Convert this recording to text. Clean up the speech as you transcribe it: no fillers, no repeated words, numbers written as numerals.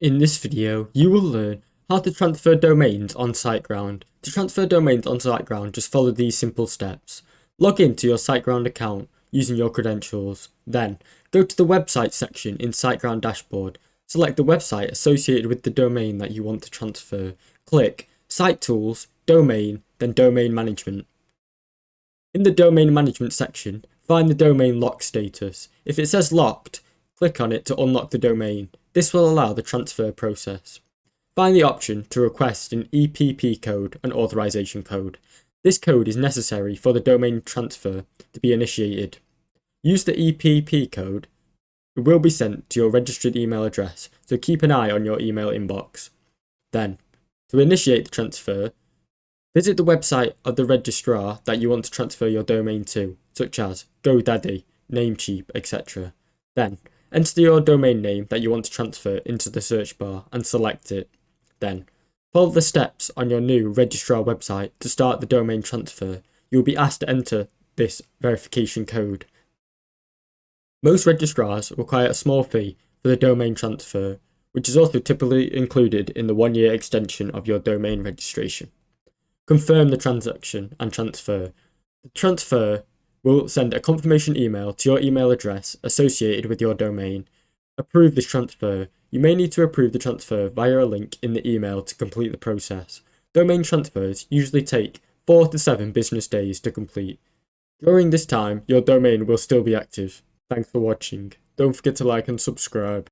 In this video, you will learn how to transfer domains on Siteground. To transfer domains on Siteground, just follow these simple steps. Log into your Siteground account using your credentials. Then, go to the website section in Siteground dashboard. Select the website associated with the domain that you want to transfer. Click Site Tools, Domain, then Domain Management. In the Domain Management section, find the domain lock status. If it says locked, click on it to unlock the domain. This will allow the transfer process. Find the option to request an EPP code and authorization code. This code is necessary for the domain transfer to be initiated. Use the EPP code. It will be sent to your registered email address, so keep an eye on your email inbox. Then, to initiate the transfer, visit the website of the registrar that you want to transfer your domain to, such as GoDaddy, Namecheap, etc. Then, enter your domain name that you want to transfer into the search bar and select it. Then, follow the steps on your new registrar website to start the domain transfer. You will be asked to enter this verification code. Most registrars require a small fee for the domain transfer, which is also typically included in the 1-year extension of your domain registration. Confirm the transaction and transfer. The transfer will send a confirmation email to your email address associated with your domain. Approve this transfer. You may need to approve the transfer via a link in the email to complete the process. Domain transfers usually take 4 to 7 business days to complete. During this time, your domain will still be active. Thanks for watching. Don't forget to like and subscribe.